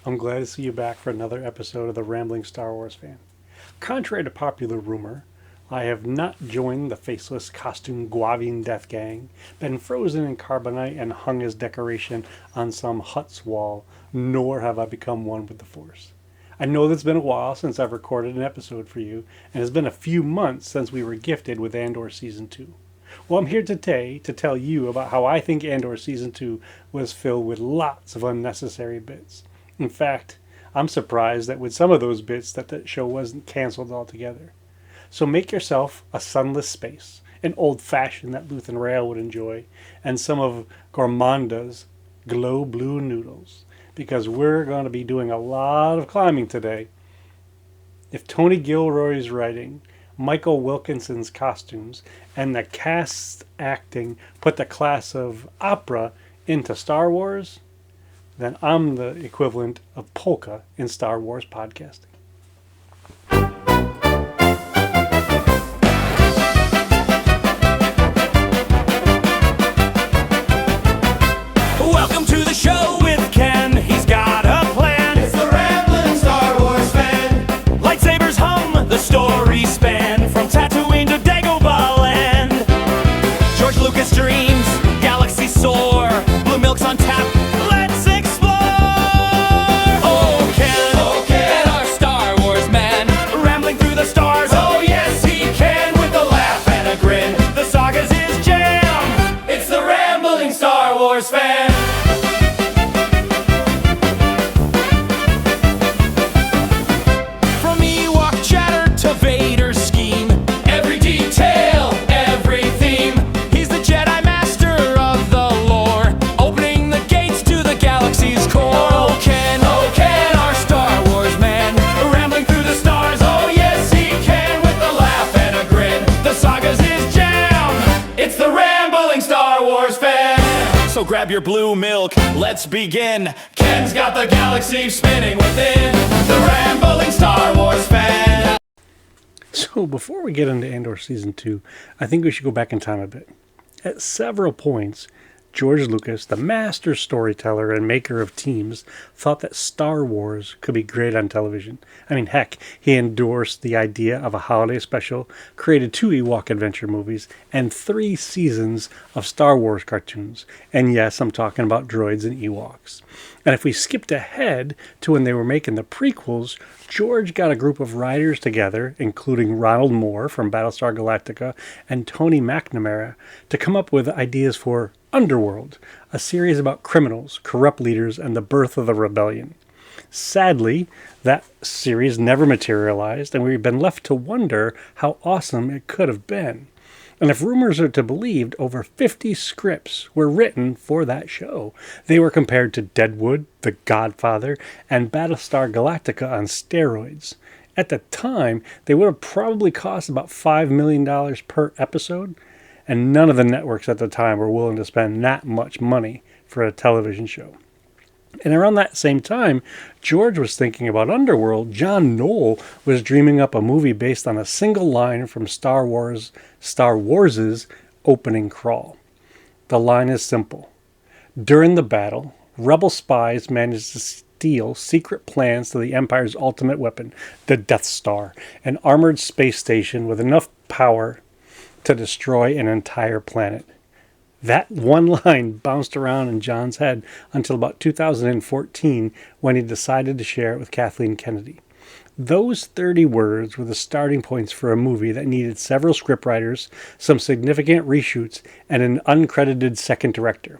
I'm glad to see you back for another episode of the Rambling Star Wars Fan. Contrary to popular rumor, I have not joined the faceless costume Guavian death gang, been frozen in carbonite and hung as decoration on some hut's wall, nor have I become one with the Force. I know that it's been a while since I've recorded an episode for you, and it's been a few months since we were gifted with Andor Season 2. Well, I'm here today to tell you about how I think Andor Season 2 was filled with lots of unnecessary bits. In fact, I'm surprised that with some of those bits that the show wasn't canceled altogether. So make yourself a sunless space, an old-fashioned that Luthen Rail would enjoy, and some of Gourmanda's glow blue noodles, because we're going to be doing a lot of climbing today. If Tony Gilroy's writing, Michael Wilkinson's costumes, and the cast acting put the class of opera into Star Wars, then I'm the equivalent of polka in Star Wars podcasting. Welcome to the show with Ken. He's got a plan. It's the Rambling Star Wars Fan. Lightsabers hum, the story span from Tatooine to Dagobah land. George Lucas dreams, galaxy soar, blue milk's on tap. Let's explore. Oh, Ken, our Star Wars man, rambling through the stars. Oh yes, he can with a laugh and a grin. The saga's his jam. It's the Rambling Star Wars Fan. From Ewok chatter to Vader's scheme, Every detail, every theme. he's the Jedi master of the lore, opening the gates to the galaxy's core. Oh, Ken, our Star Wars man, rambling through the stars. Oh yes, he can with a laugh and a grin. The saga's his jam. It's the Rambling Star Wars Fan. So grab your blue milk, let's begin. Ken's got the galaxy spinning within. The Rambling Star Wars Fan. So before we get into Andor Season 2, I think we should go back in time a bit. At several points, George Lucas, the master storyteller and maker of teams, thought that Star Wars could be great on television. I mean, heck, he endorsed the idea of a holiday special, created 2 Ewok adventure movies, and 3 seasons of Star Wars cartoons. And yes, I'm talking about droids and Ewoks. And if we skipped ahead to when they were making the prequels, George got a group of writers together, including Ronald Moore from Battlestar Galactica and Tony McNamara, to come up with ideas for Underworld, a series about criminals, corrupt leaders, and the birth of the rebellion. Sadly, that series never materialized, and we've been left to wonder how awesome it could have been. And if rumors are to be believed, over 50 scripts were written for that show. They were compared to Deadwood, The Godfather, and Battlestar Galactica on steroids. At the time, they would have probably cost about $5 million per episode, and none of the networks at the time were willing to spend that much money for a television show. And around that same time, George was thinking about Underworld. John Knoll was dreaming up a movie based on a single line from Star Wars' opening crawl. The line is simple. During the battle, rebel spies managed to steal secret plans to the Empire's ultimate weapon, the Death Star, an armored space station with enough power to destroy an entire planet. That one line bounced around in John's head until about 2014 when he decided to share it with Kathleen Kennedy. Those 30 words were the starting points for a movie that needed several scriptwriters, some significant reshoots, and an uncredited second director.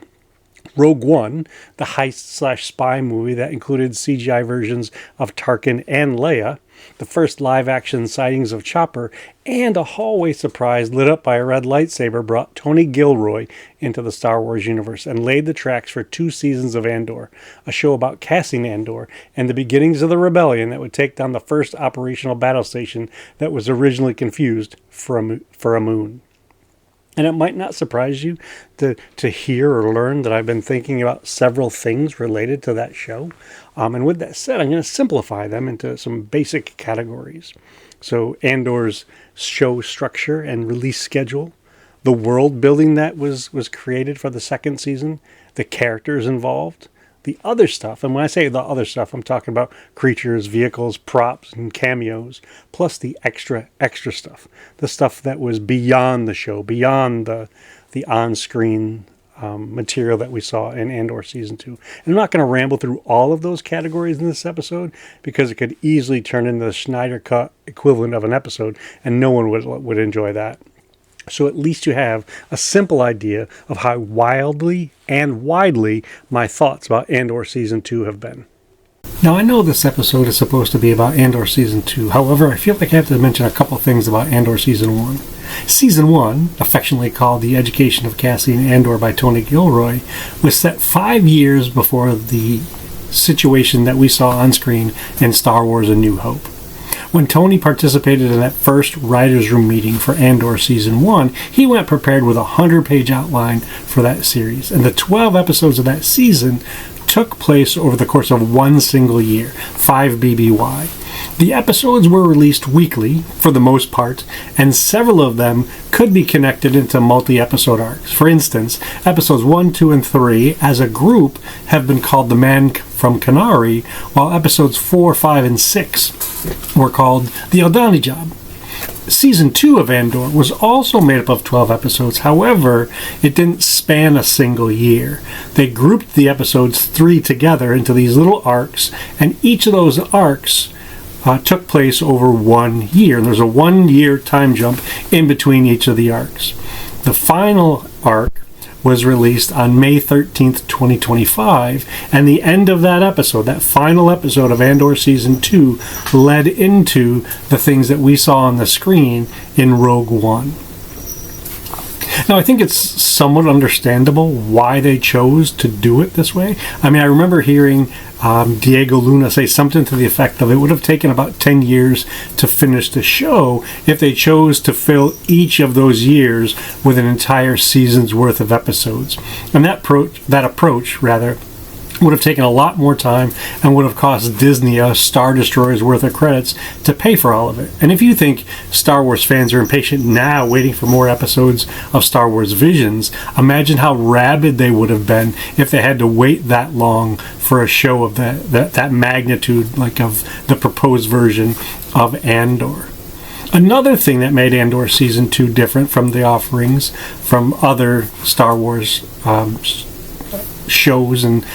Rogue One, the heist/spy movie that included CGI versions of Tarkin and Leia, the first live-action sightings of Chopper, and a hallway surprise lit up by a red lightsaber, brought Tony Gilroy into the Star Wars universe and laid the tracks for 2 seasons of Andor, a show about Cassian Andor and the beginnings of the rebellion that would take down the first operational battle station that was originally confused for a moon. And it might not surprise you to hear or learn that I've been thinking about several things related to that show. And with that said, I'm going to simplify them into some basic categories. So Andor's show structure and release schedule, the world building that was created for the second season, the characters involved, The other stuff, and when I say the other stuff, I'm talking about creatures, vehicles, props, and cameos, plus the extra stuff. The stuff that was beyond the show, beyond the on-screen material that we saw in Andor Season 2. And I'm not going to ramble through all of those categories in this episode because it could easily turn into the Snyder Cut equivalent of an episode, and no one would enjoy that. So at least you have a simple idea of how wildly and widely my thoughts about Andor Season 2 have been. Now, I know this episode is supposed to be about Andor Season 2. However, I feel like I have to mention a couple things about Andor Season 1. Season 1, affectionately called The Education of Cassian Andor by Tony Gilroy, was set 5 years before the situation that we saw on screen in Star Wars A New Hope. When Tony participated in that first writer's room meeting for Andor Season 1, he went prepared with a 100-page outline for that series. And the 12 episodes of that season took place over the course of one single year, 5 BBY. The episodes were released weekly, for the most part, and several of them could be connected into multi-episode arcs. For instance, episodes 1, 2, and 3, as a group, have been called The Man from Kenari, while episodes 4, 5, and 6 were called The Aldhani Job. Season 2 of Andor was also made up of 12 episodes. However, it didn't span a single year. They grouped the episodes 3 together into these little arcs, and each of those arcs took place over 1 year. And there's a 1 year time jump in between each of the arcs. The final arc was released on May 13th, 2025, and the end of that episode, that final episode of Andor Season 2, led into the things that we saw on the screen in Rogue One. Now, I think it's somewhat understandable why they chose to do it this way. I mean, I remember hearing Diego Luna say something to the effect of it would have taken about 10 years to finish the show if they chose to fill each of those years with an entire season's worth of episodes. And that approach would have taken a lot more time and would have cost Disney a Star Destroyer's worth of credits to pay for all of it. And if you think Star Wars fans are impatient now waiting for more episodes of Star Wars Visions, imagine how rabid they would have been if they had to wait that long for a show of that magnitude, like of the proposed version of Andor. Another thing that made Andor Season 2 different from the offerings from other Star Wars shows and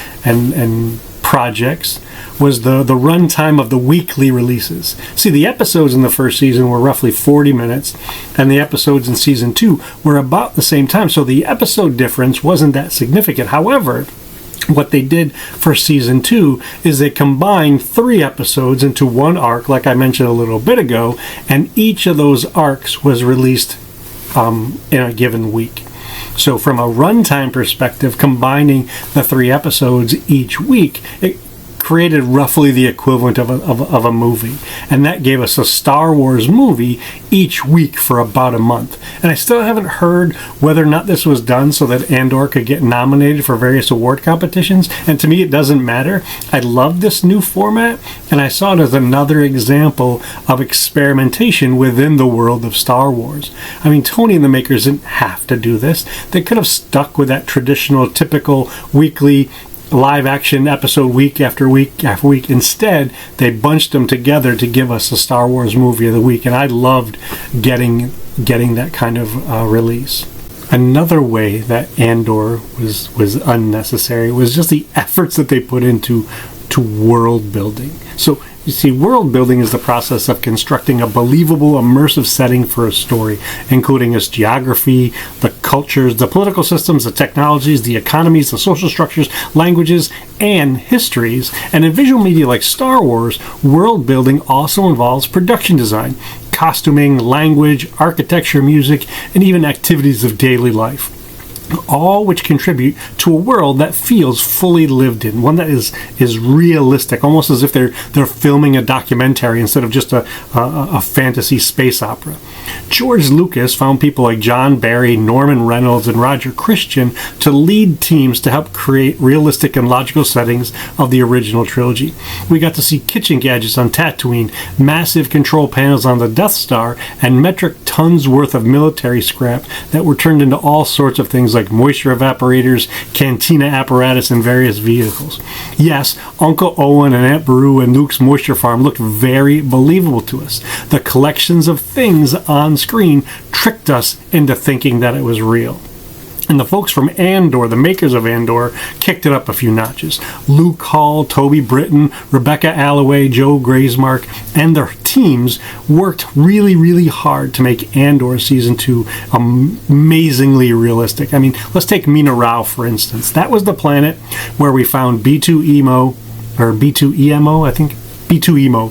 projects was the runtime of the weekly releases. See, the episodes in the first season were roughly 40 minutes, and the episodes in Season 2 were about the same time, so the episode difference wasn't that significant. However, what they did for Season 2 is they combined 3 episodes into one arc, like I mentioned a little bit ago, and each of those arcs was released in a given week. So from a runtime perspective, combining the 3 episodes each week, it created roughly the equivalent of a movie. And that gave us a Star Wars movie each week for about a month. And I still haven't heard whether or not this was done so that Andor could get nominated for various award competitions. And to me, it doesn't matter. I love this new format, and I saw it as another example of experimentation within the world of Star Wars. I mean, Tony and the makers didn't have to do this. They could have stuck with that traditional, typical weekly live action episode week after week after week. Instead, they bunched them together to give us a Star Wars movie of the week, and I loved getting that kind of release. Another way that Andor was unnecessary was just the efforts that they put into world building. So you see, world building is the process of constructing a believable, immersive setting for a story, including its geography, the cultures, the political systems, the technologies, the economies, the social structures, languages, and histories. And in visual media like Star Wars, world building also involves production design, costuming, language, architecture, music, and even activities of daily life. All which contribute to a world that feels fully lived in, one that is realistic, almost as if they're filming a documentary instead of just a fantasy space opera. George Lucas found people like John Barry, Norman Reynolds, and Roger Christian to lead teams to help create realistic and logical settings of the original trilogy. We got to see kitchen gadgets on Tatooine, massive control panels on the Death Star, and metric tons worth of military scrap that were turned into all sorts of things like like moisture evaporators, cantina apparatus, and various vehicles. Yes, Uncle Owen and Aunt Beru and Luke's moisture farm looked very believable to us. The collections of things on screen tricked us into thinking that it was real. And the folks from Andor, the makers of Andor, kicked it up a few notches. Luke Hall, Toby Britton, Rebecca Alloway, Joe Graysmark, and their teams worked really, really hard to make Andor Season 2 amazingly realistic. I mean, let's take Mina Rao, for instance. That was the planet where we found B2EMO, or B2EMO, I think, B2EMO,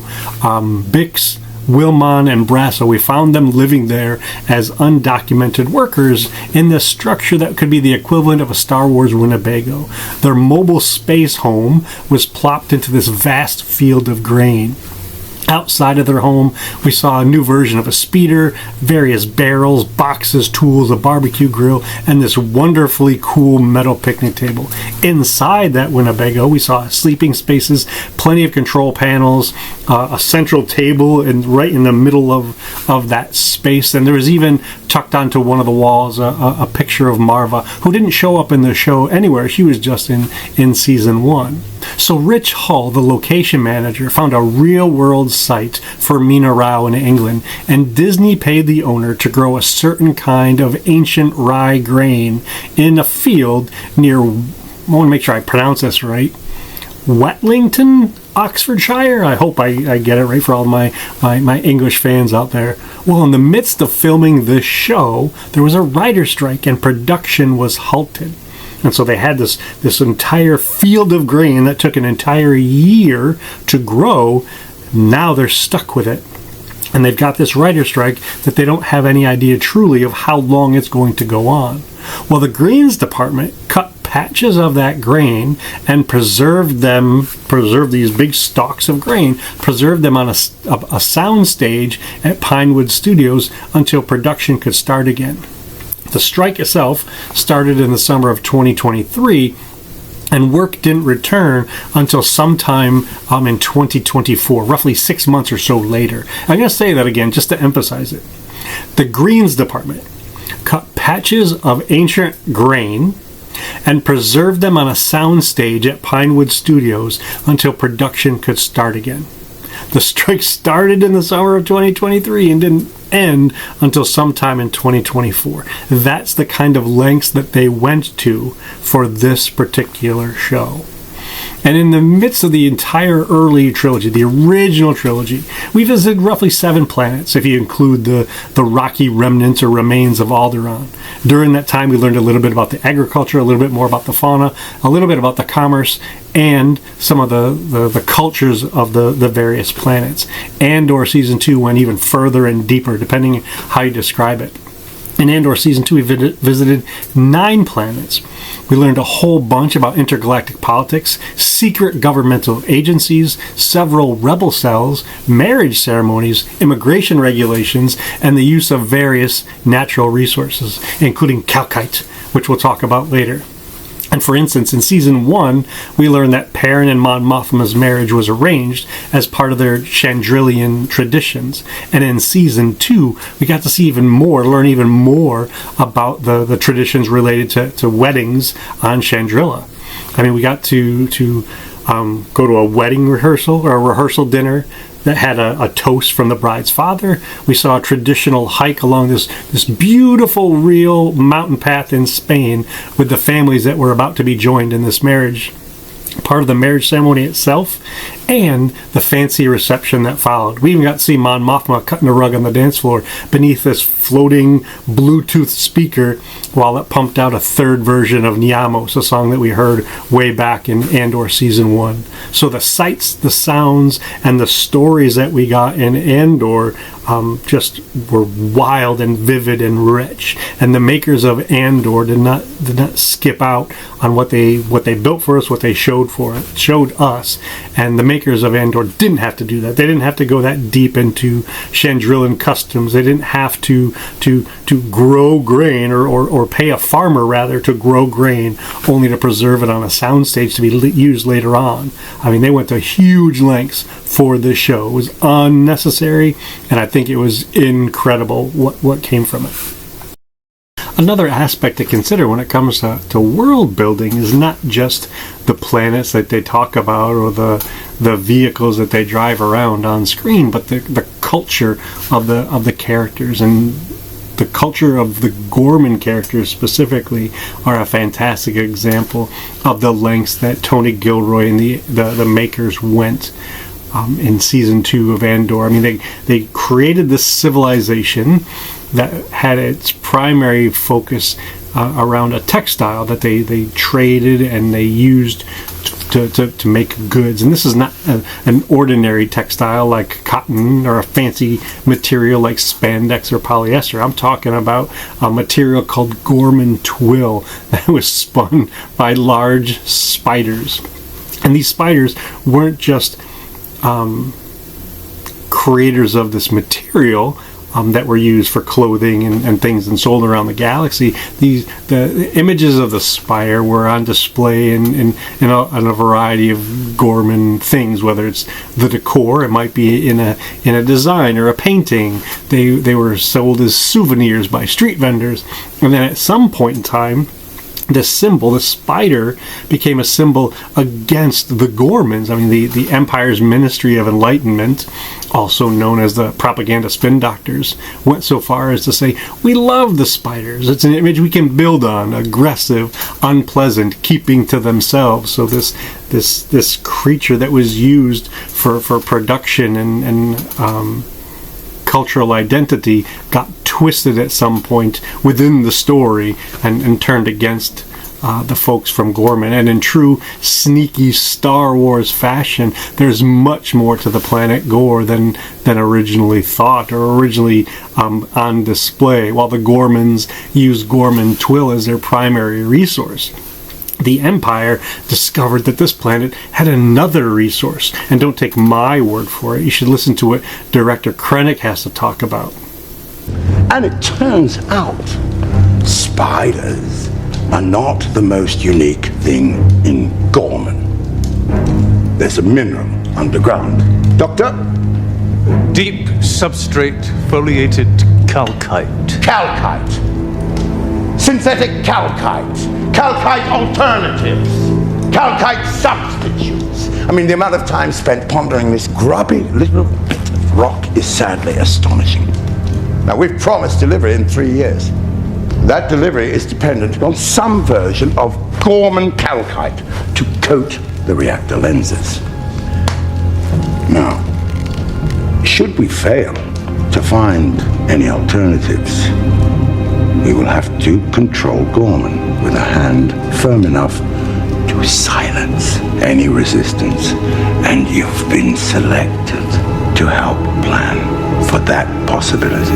Bix, Wilmon, and Brasso. We found them living there as undocumented workers in this structure that could be the equivalent of a Star Wars Winnebago. Their mobile space home was plopped into this vast field of grain. Outside of their home, we saw a new version of a speeder, various barrels, boxes, tools, a barbecue grill, and this wonderfully cool metal picnic table. Inside that Winnebago, we saw sleeping spaces, plenty of control panels, a central table right in the middle of that space, and there was even tucked onto one of the walls a picture of Marva, who didn't show up in the show anywhere. She was just in Season 1. So Rich Hull, the location manager, found a real-world site for Mina Rao in England, and Disney paid the owner to grow a certain kind of ancient rye grain in a field near, I want to make sure I pronounce this right, Wetlington, Oxfordshire. I hope I get it right for all my English fans out there. Well, in the midst of filming this show, there was a writer's strike and production was halted. And so they had this entire field of grain that took an entire year to grow. Now they're stuck with it. And they've got this writer's strike that they don't have any idea truly of how long it's going to go on. Well, the Greens Department cut patches of that grain and preserved these big stalks of grain, preserved them on a sound stage at Pinewood Studios until production could start again. The strike itself started in the summer of 2023, and work didn't return until sometime in 2024, roughly 6 months or so later. I'm going to say that again just to emphasize it. The Greens Department cut patches of ancient grain and preserved them on a sound stage at Pinewood Studios until production could start again. The strike started in the summer of 2023 and didn't end until sometime in 2024. That's the kind of lengths that they went to for this particular show. And in the midst of the entire early trilogy, the original trilogy, we visited roughly 7 planets, if you include the rocky remnants or remains of Alderaan. During that time, we learned a little bit about the agriculture, a little bit more about the fauna, a little bit about the commerce, and some of the cultures of the various planets. Andor Season 2 went even further and deeper, depending how you describe it. In Andor Season 2, we visited 9 planets. We learned a whole bunch about intergalactic politics, secret governmental agencies, several rebel cells, marriage ceremonies, immigration regulations, and the use of various natural resources, including calcite, which we'll talk about later. And for instance, in Season 1, we learned that Perrin and Mon Mothma's marriage was arranged as part of their Chandrillian traditions. And in Season 2, we got to see learn even more about the traditions related to weddings on Chandrilla. I mean, we got to go to a wedding rehearsal or a rehearsal dinner that had a toast from the bride's father. We saw a traditional hike along this beautiful, real mountain path in Spain with the families that were about to be joined in this marriage. Part of the marriage ceremony itself and the fancy reception that followed. We even got to see Mon Mothma cutting a rug on the dance floor beneath this floating Bluetooth speaker while it pumped out a third version of Niamos, a song that we heard way back in Andor Season 1. So the sights, the sounds, and the stories that we got in Andor just were wild and vivid and rich. And the makers of Andor did not skip out on what they built for us, what they showed us. And the makers of Andor didn't have to do that. They didn't have to go that deep into Chandrillan customs. They didn't have to grow grain or pay a farmer rather to grow grain only to preserve it on a soundstage to be used later on. I mean, they went to huge lengths for this show. It was unnecessary, and I think it was incredible what came from it. another aspect to consider when it comes to world building is not just the planets that they talk about or the vehicles that they drive around on screen, but the culture of the characters. And the culture of the Gorman characters specifically are a fantastic example of the lengths that Tony Gilroy and the makers went in season 2 of Andor. I mean, they created this civilization that had its primary focus around a textile that they traded and they used to make goods. And this is not an ordinary textile like cotton or a fancy material like spandex or polyester. I'm talking about a material called Gorman twill that was spun by large spiders. And these spiders weren't just creators of this material that were used for clothing and things and sold around the galaxy. The images of the spider were on display in a variety of Gorman things, whether it's the decor, it might be in a design or a painting. They were sold as souvenirs by street vendors, and then at some point in time, this symbol, the spider, became a symbol against the Gormans. I mean, the Empire's Ministry of Enlightenment, also known as the propaganda spin doctors, went so far as to say, we love the spiders. It's an image we can build on, aggressive, unpleasant, keeping to themselves. So this creature that was used for production and cultural identity got twisted at some point within the story and turned against the folks from Gorman. And in true sneaky Star Wars fashion, there's much more to the planet Gore than originally thought or originally on display. While the Gormans used Gorman twill as their primary resource, the Empire discovered that this planet had another resource. And don't take my word for it. You should listen to what Director Krennic has to talk about. And it turns out spiders are not the most unique thing in Gorman. There's a mineral underground. Doctor? Deep substrate foliated calcite. Calcite. Synthetic calcite. Calcite alternatives. Calcite substitutes. I mean, the amount of time spent pondering this grubby little bit of rock is sadly astonishing. Now, we've promised delivery in 3 years. That delivery is dependent on some version of Gorman calcite to coat the reactor lenses. Now, should we fail to find any alternatives, we will have to control Gorman with a hand firm enough to silence any resistance. And you've been selected to help plan for that possibility.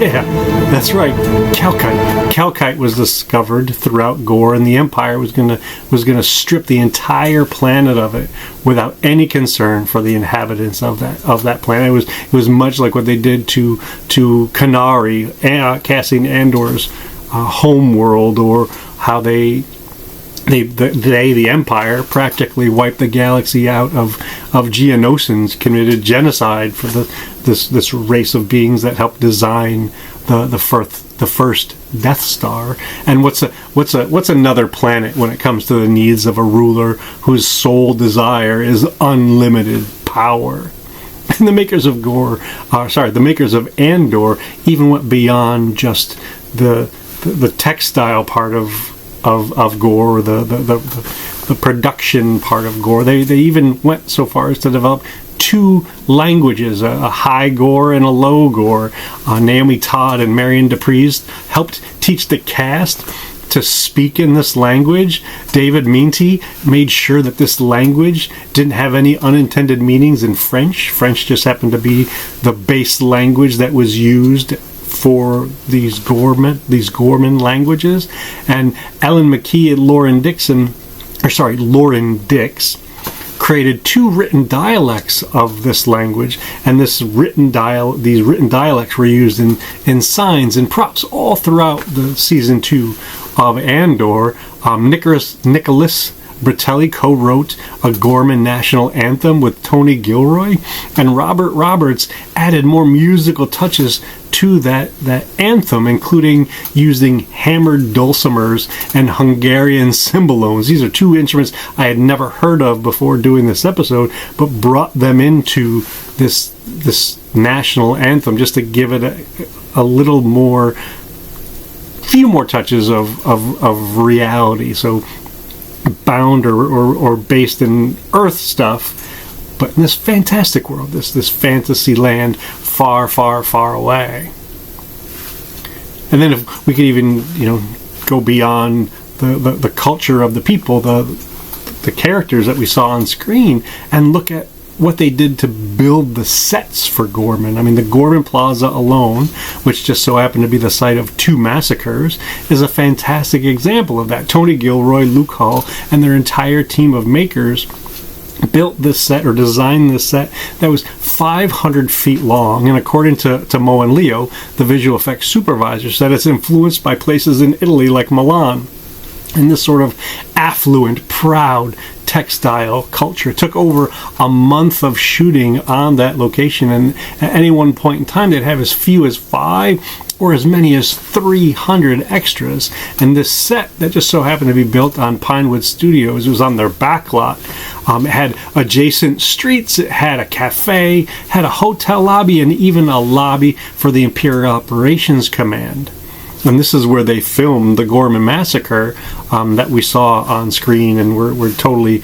Yeah, that's right. Calcite. Calcite was discovered throughout Gore, and the Empire was gonna strip the entire planet of it without any concern for the inhabitants of that planet. It was much like what they did to Canary, Cassian Andor's home world, or how the Empire practically wiped the galaxy out of Geonosians, committed genocide for this race of beings that helped design the first Death Star. And what's another planet when it comes to the needs of a ruler whose sole desire is unlimited power? And the makers of the makers of Andor even went beyond just the textile part of Gore, or the production part of Gore. They even went so far as to develop 2 languages, a high Gore and a low Gore. Naomi Todd and Marion DePriest helped teach the cast to speak in this language. David Minty made sure that this language didn't have any unintended meanings in French. French just happened to be the base language that was used for these Gorman languages. And Ellen McKee and Lauren Dix created 2 written dialects of this language, and these written dialects were used in signs and props all throughout the season 2 of Andor. Nicholas Bratelli co-wrote a Gorman national anthem with Tony Gilroy, and Robert Roberts added more musical touches to that anthem, including using hammered dulcimers and Hungarian cymballones. These are two instruments I had never heard of before doing this episode, but brought them into this national anthem just to give it a little more, few more touches of reality. So bound or based in Earth stuff, but in this fantastic world, this fantasy land far, far, far away. And then if we could even, go beyond the culture of the people, the characters that we saw on screen, and look at what they did to build the sets for Gorman. I mean, the Gorman Plaza alone, which just so happened to be the site of 2 massacres, is a fantastic example of that. Tony Gilroy, Luke Hall, and their entire team of makers built this set, or designed this set, that was 500 feet long, and according to Mo and Leo, the visual effects supervisor, said it's influenced by places in Italy like Milan. And this sort of affluent, proud textile culture. It took over a month of shooting on that location, and at any one point in time they'd have as few as 5 or as many as 300 extras. And this set that just so happened to be built on Pinewood Studios, it was on their back lot. It had adjacent streets, it had a cafe, had a hotel lobby, and even a lobby for the Imperial Operations Command. And this is where they filmed the Gorman Massacre that we saw on screen, and we're totally,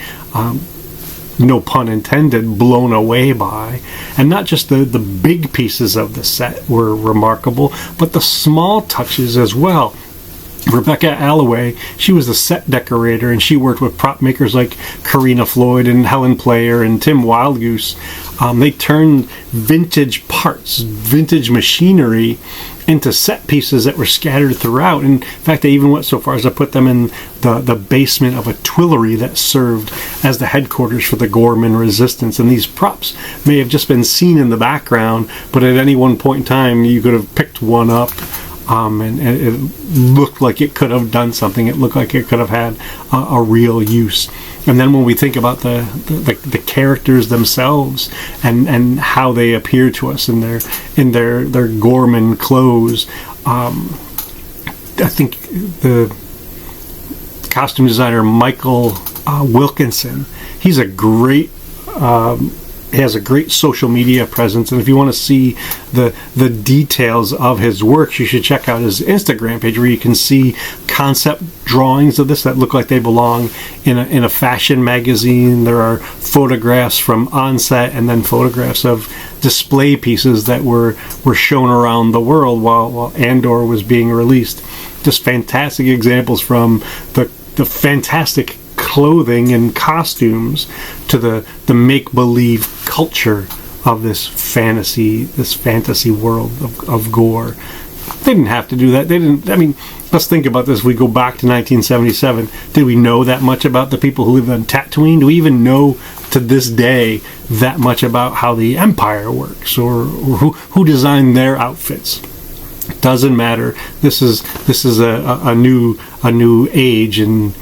no pun intended, blown away by. And not just the big pieces of the set were remarkable, but the small touches as well. Rebecca Alloway, she was the set decorator, and she worked with prop makers like Karina Floyd and Helen Player and Tim Wildgoose. They turned vintage parts, vintage machinery, into set pieces that were scattered throughout. In fact, they even went so far as to put them in the basement of a Tuileries that served as the headquarters for the Gorman Resistance. And these props may have just been seen in the background, but at any one point in time you could have picked one up. And it looked like it could have done something. It looked like it could have had a real use. And then when we think about the characters themselves and how they appear to us in their Gorman clothes, I think the costume designer Michael Wilkinson, he's a great. He has a great social media presence, and if you want to see the details of his work, you should check out his Instagram page, where you can see concept drawings of this that look like they belong in a fashion magazine. There are photographs from on-set, and then photographs of display pieces that were shown around the world while Andor was being released. Just fantastic examples from the fantastic clothing and costumes to the make-believe culture of this fantasy world of gore. They didn't have to do that. They didn't. I mean, let's think about this. We go back to 1977. Did we know that much about the people who lived on Tatooine? Do we even know to this day that much about how the Empire works, or who designed their outfits? Doesn't matter. This is a new age, and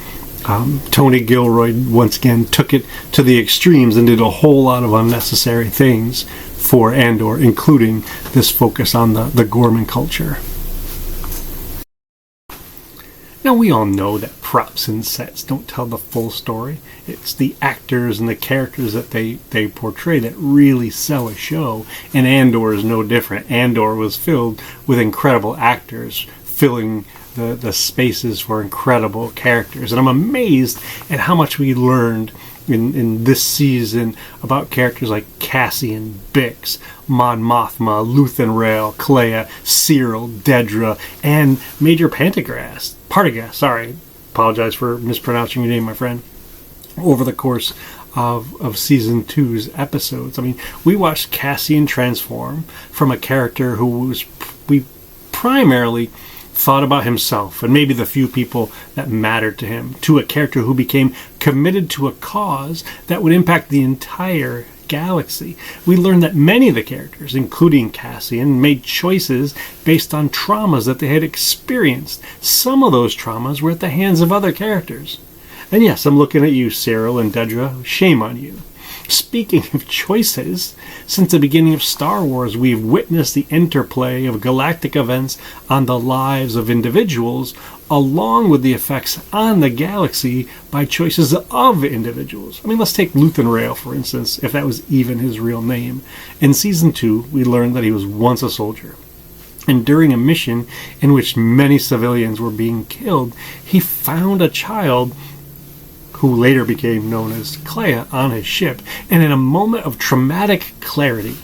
Tony Gilroy once again took it to the extremes and did a whole lot of unnecessary things for Andor, including this focus on the Gorman culture. Now, we all know that props and sets don't tell the full story. It's the actors and the characters that they portray that really sell a show, and Andor is no different. Andor was filled with incredible actors, filling the spaces for incredible characters. And I'm amazed at how much we learned in this season about characters like Cassian, Bix, Mon Mothma, Luthen Rael, Clea, Cyril, Dedra, and Major Partagaz. Sorry, apologize for mispronouncing your name, my friend. Over the course of season 2's episodes, I mean, we watched Cassian transform from a character who we primarily thought about himself and maybe the few people that mattered to him, to a character who became committed to a cause that would impact the entire galaxy. We learned that many of the characters, including Cassian, made choices based on traumas that they had experienced. Some of those traumas were at the hands of other characters. And yes, I'm looking at you, Cyril and Dedra. Shame on you. Speaking of choices, since the beginning of Star Wars, we've witnessed the interplay of galactic events on the lives of individuals, along with the effects on the galaxy by choices of individuals. I mean, let's take Luthen Rael, for instance, if that was even his real name. In Season 2, we learned that he was once a soldier. And during a mission in which many civilians were being killed, he found a child who later became known as Clea on his ship, and in a moment of traumatic clarity,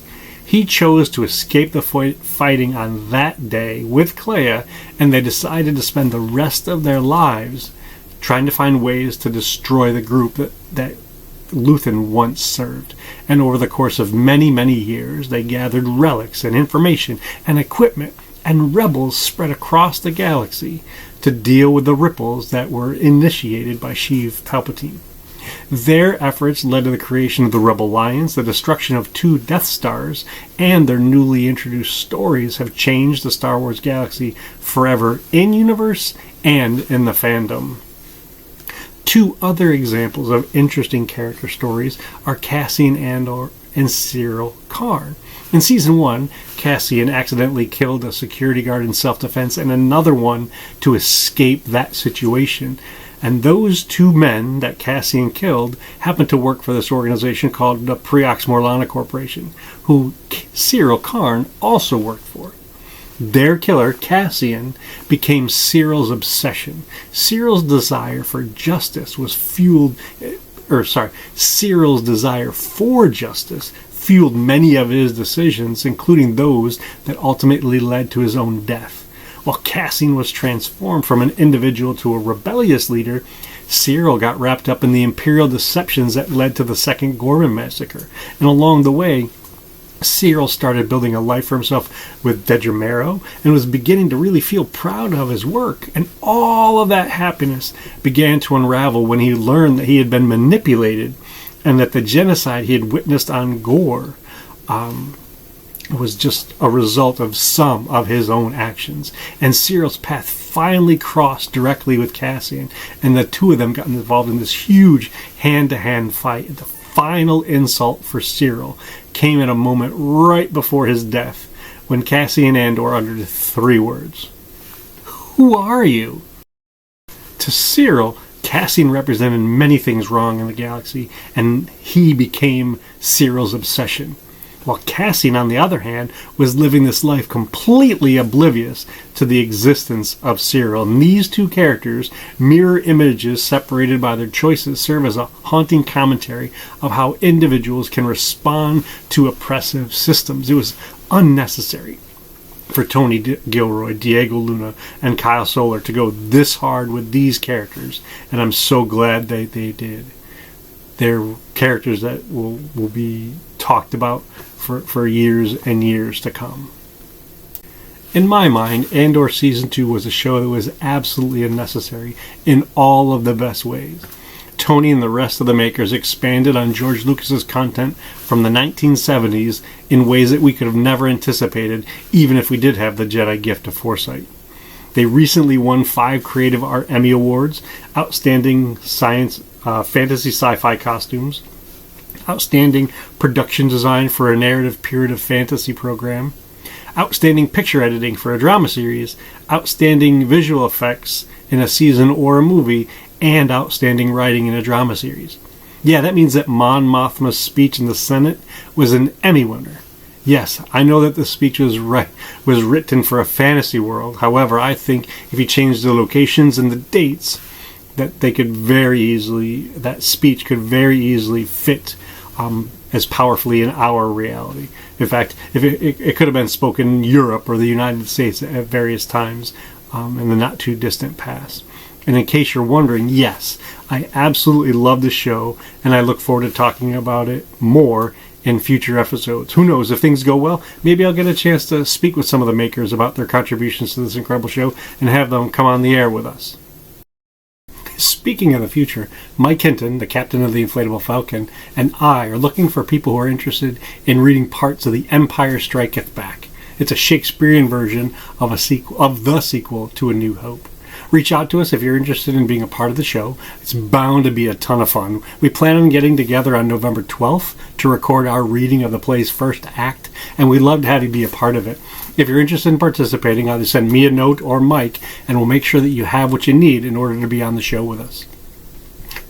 he chose to escape the fighting on that day with Clea, and they decided to spend the rest of their lives trying to find ways to destroy the group that Luthen once served. And over the course of many, many years, they gathered relics and information and equipment, and rebels spread across the galaxy to deal with the ripples that were initiated by Sheev Palpatine. Their efforts led to the creation of the Rebel Alliance, the destruction of 2 Death Stars, and their newly introduced stories have changed the Star Wars galaxy forever in universe and in the fandom. 2 other examples of interesting character stories are Cassian Andor and Cyril Karn. In Season 1, Cassian accidentally killed a security guard in self-defense and another one to escape that situation. And those 2 men that Cassian killed happened to work for this organization called the Preox Morlana Corporation, who Cyril Karn also worked for. Their killer, Cassian, became Cyril's obsession. Cyril's desire for justice Cyril's desire for justice fueled many of his decisions, including those that ultimately led to his own death. While Cassian was transformed from an individual to a rebellious leader, Cyril got wrapped up in the imperial deceptions that led to the Second Gorman Massacre. And along the way, Cyril started building a life for himself with Dedra Meero and was beginning to really feel proud of his work. And all of that happiness began to unravel when he learned that he had been manipulated and that the genocide he had witnessed on Gore was just a result of some of his own actions. And Cyril's path finally crossed directly with Cassian, and the 2 of them got involved in this huge hand-to-hand fight. The final insult for Cyril came at a moment right before his death, when Cassian Andor uttered 3 words. "Who are you?" To Cyril, Cassian represented many things wrong in the galaxy, and he became Cyril's obsession. While Cassian, on the other hand, was living this life completely oblivious to the existence of Cyril. And these 2 characters, mirror images separated by their choices, serve as a haunting commentary of how individuals can respond to oppressive systems. It was unnecessary for Tony Gilroy, Diego Luna, and Kyle Soller to go this hard with these characters, and I'm so glad they did. They're characters that will be talked about for years and years to come. In my mind, Andor Season 2 was a show that was absolutely unnecessary in all of the best ways. Tony and the rest of the makers expanded on George Lucas's content from the 1970s in ways that we could have never anticipated, even if we did have the Jedi gift of foresight. They recently won 5 Creative Art Emmy Awards, Outstanding Science Fantasy Sci-Fi Costumes, Outstanding Production Design for a Narrative Period of Fantasy Program, Outstanding Picture Editing for a Drama Series, Outstanding Visual Effects in a Season or a Movie, and Outstanding Writing in a Drama Series. Yeah, that means that Mon Mothma's speech in the Senate was an Emmy winner. Yes, I know that the speech was written for a fantasy world. However, I think if you change the locations and the dates, that speech could very easily fit as powerfully in our reality. In fact, if it could have been spoken in Europe or the United States at various times in the not too distant past. And in case you're wondering, yes, I absolutely love the show, and I look forward to talking about it more in future episodes. Who knows, if things go well, maybe I'll get a chance to speak with some of the makers about their contributions to this incredible show and have them come on the air with us. Speaking of the future, Mike Hinton, the captain of the Inflatable Falcon, and I are looking for people who are interested in reading parts of The Empire Striketh Back. It's a Shakespearean version of the sequel to A New Hope. Reach out to us if you're interested in being a part of the show. It's bound to be a ton of fun. We plan on getting together on November 12th to record our reading of the play's first act, and we'd love to have you be a part of it. If you're interested in participating, either send me a note or Mike, and we'll make sure that you have what you need in order to be on the show with us.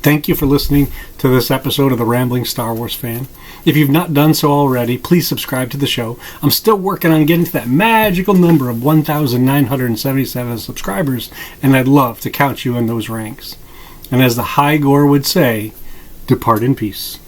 Thank you for listening to this episode of The Rambling Star Wars Fan. If you've not done so already, please subscribe to the show. I'm still working on getting to that magical number of 1,977 subscribers, and I'd love to count you in those ranks. And as the High Gore would say, depart in peace.